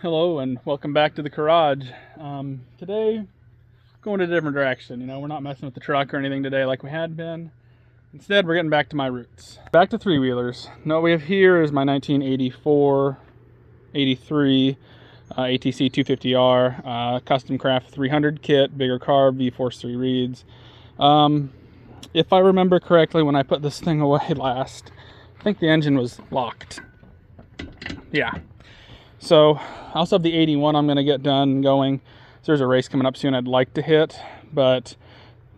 Hello and welcome back to the garage. Today, going a different direction. We're not messing with the truck or anything today like we had been. Instead, we're getting back to my roots. Back to three-wheelers. Now what we have here is my 1984, 83 ATC 250R custom craft 300 kit, bigger carb, V-Force 3 reeds. If I remember correctly, when I put this thing away last, I think the engine was locked. Yeah. So I also have the 81 I'm going to get done going. So there's a race coming up soon I'd like to hit, but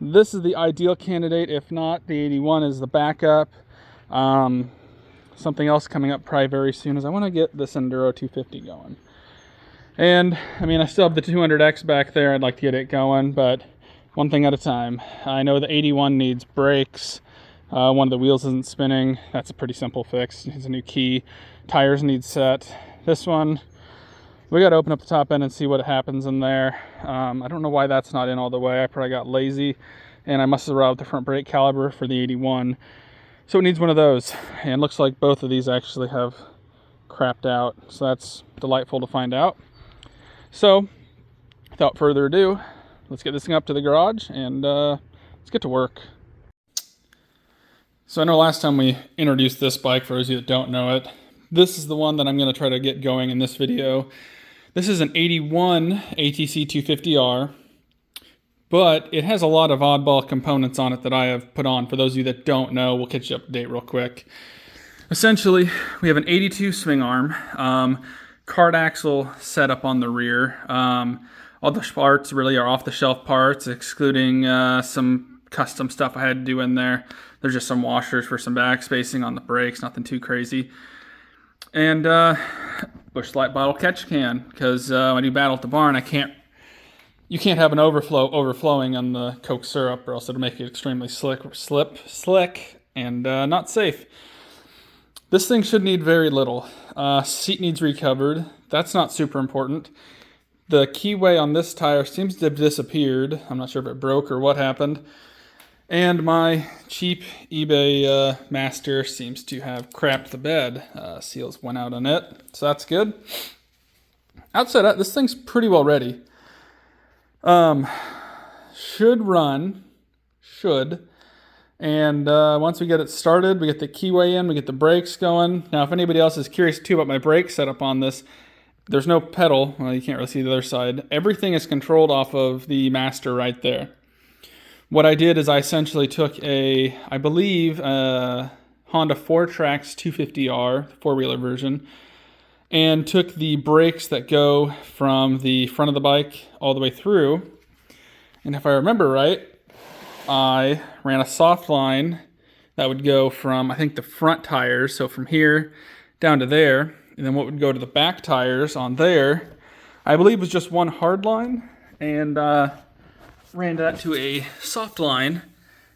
this is the ideal candidate. If not, the 81 is the backup. Something else coming up probably very soon is I want to get this Enduro 250 going. And I mean, I still have the 200X back there. I'd like to get it going, but one thing at a time. I know the 81 needs brakes. One of the wheels isn't spinning. That's a pretty simple fix. It needs a new key. Tires need set. This one, we got to open up the top end and see what happens in there. I don't know why that's not in all the way. I probably got lazy and I must have robbed the front brake caliper for the 81. So it needs one of those. And it looks like both of these actually have crapped out. So that's delightful to find out. So without further ado, let's get this thing up to the garage and let's get to work. So I know last time we introduced this bike, for those of you that don't know it, this is the one that I'm going to try to get going in this video. This is an 81 ATC 250R, but it has a lot of oddball components on it that I have put on. For those of you that don't know, we'll catch you up to date real quick. Essentially, we have an 82 swing arm, cart axle setup on the rear. All the parts really are off-the-shelf parts, excluding some custom stuff I had to do in there. There's just some washers for some back spacing on the brakes, nothing too crazy. And Busch Light bottle catch can, because when I do battle at the barn, you can't have an overflowing on the Coke syrup, or else it'll make it extremely slick, and not safe. This thing should need very little. Seat needs recovered. That's not super important. The keyway on this tire seems to have disappeared. I'm not sure if it broke or what happened. And my cheap eBay master seems to have crapped the bed. Seals went out on it, so that's good. Outside of that, this thing's pretty well ready. Should run. And once we get it started, we get the keyway in, we get the brakes going. Now, if anybody else is curious too about my brake setup on this, there's no pedal. Well, you can't really see the other side. Everything is controlled off of the master right there. What I did is I essentially took I believe, Honda 4Trax 250R, four-wheeler version, and took the brakes that go from the front of the bike all the way through. And if I remember right, I ran a soft line that would go from, I think, the front tires, so from here down to there, and then what would go to the back tires on there, I believe was just one hard line, and ran that to a soft line.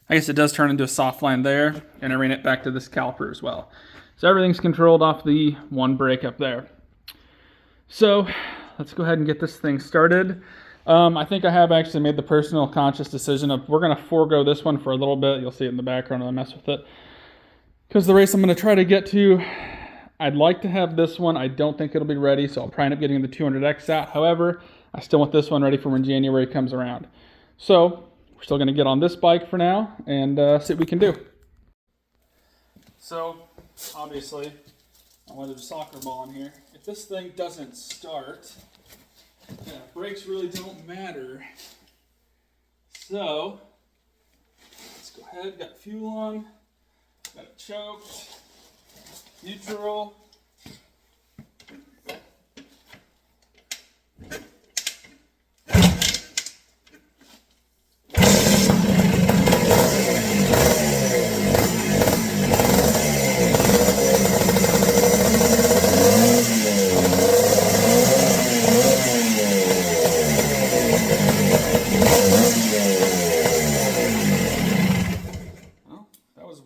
I guess it does turn into a soft line there, and I ran it back to this caliper as well. So everything's controlled off the one brake up there. So let's go ahead and get this thing started. I think I have actually made the personal conscious decision of we're going to forego this one for a little bit. You'll see it in the background when I mess with it. Because the race I'm going to try to get to, I'd like to have this one. I don't think it'll be ready, so I'll probably end up getting the 200X out. However, I still want this one ready for when January comes around. So we're still going to get on this bike for now and see what we can do. So obviously, I wanted a soccer ball in here. If this thing doesn't start, brakes really don't matter. So let's go ahead. Got fuel on, got it choked, neutral.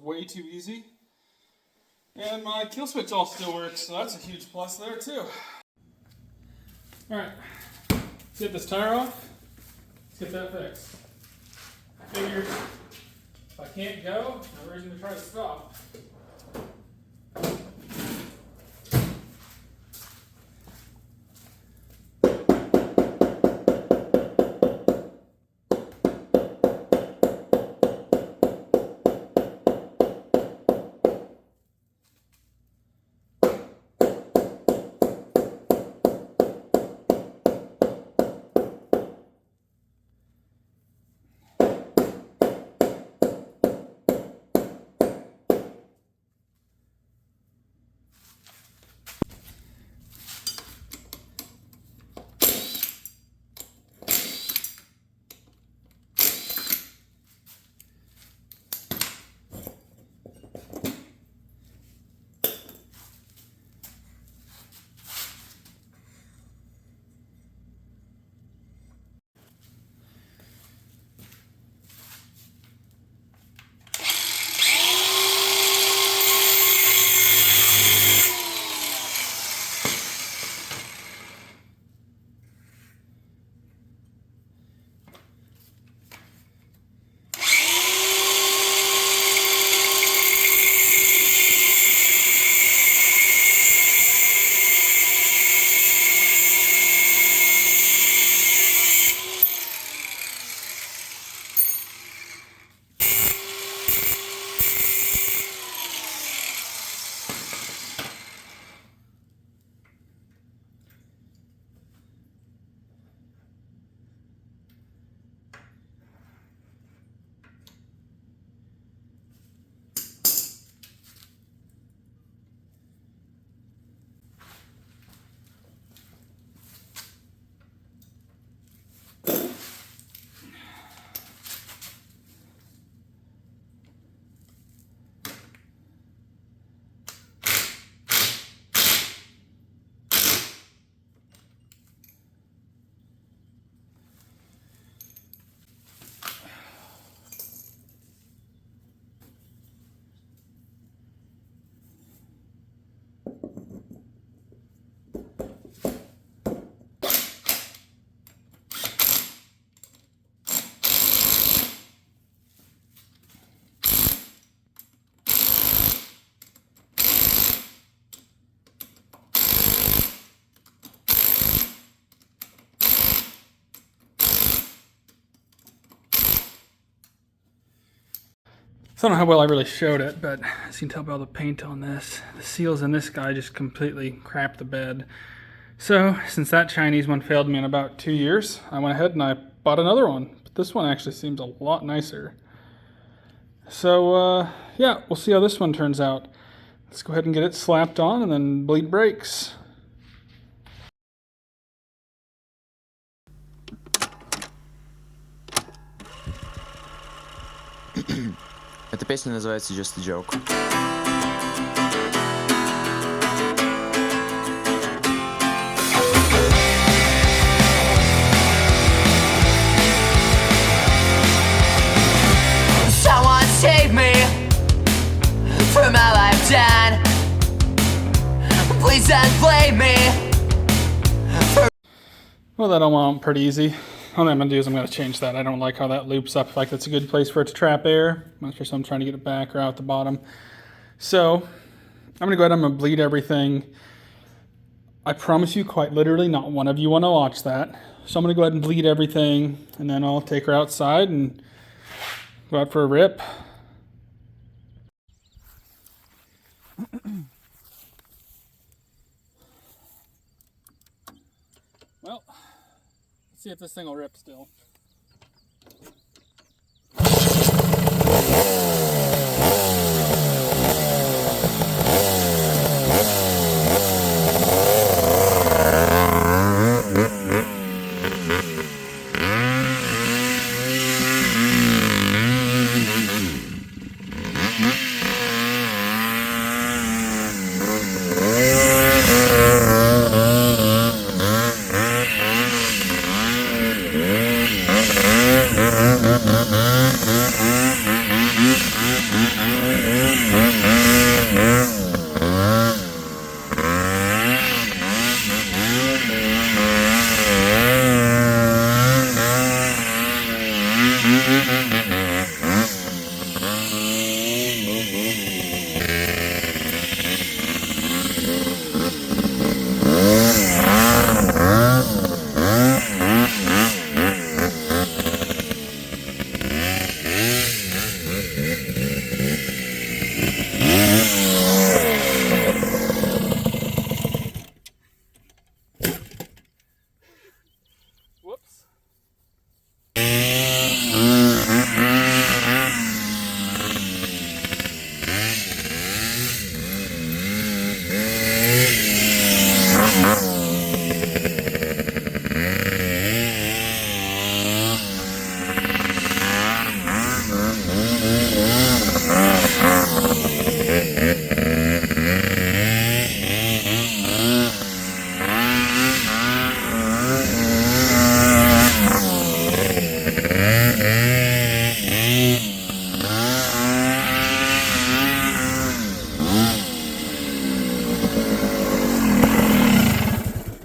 Way too easy. And my kill switch all still works, so that's a huge plus there too. Alright, let's get this tire off. Let's get that fixed. I figured if I can't go, no reason to try to stop. So I don't know how well I really showed it, but as you can tell by all the paint on this, the seals in this guy just completely crapped the bed. So since that Chinese one failed me in about 2 years, I went ahead and I bought another one. But this one actually seems a lot nicer. So yeah, we'll see how this one turns out. Let's go ahead and get it slapped on and then bleed brakes. Эта песня называется Just a Joke. Someone save me from all I've done. Please don't blame me. Well, that all went pretty easy. All I'm going to do is I'm going to change that. I don't like how that loops up. Like that's a good place for it to trap air. I'm not sure if I'm trying to get it back or out the bottom. So I'm going to go ahead and I'm going to bleed everything. I promise you, quite literally, not one of you want to watch that. So I'm going to go ahead and bleed everything, and then I'll take her outside and go out for a rip. Well, let's see if this thing will rip still. Whoops.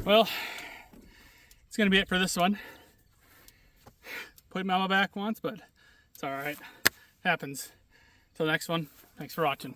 Well, it's going to be it for this one. Put him on my back once, but it's all right. Happens. Till the next one, thanks for watching.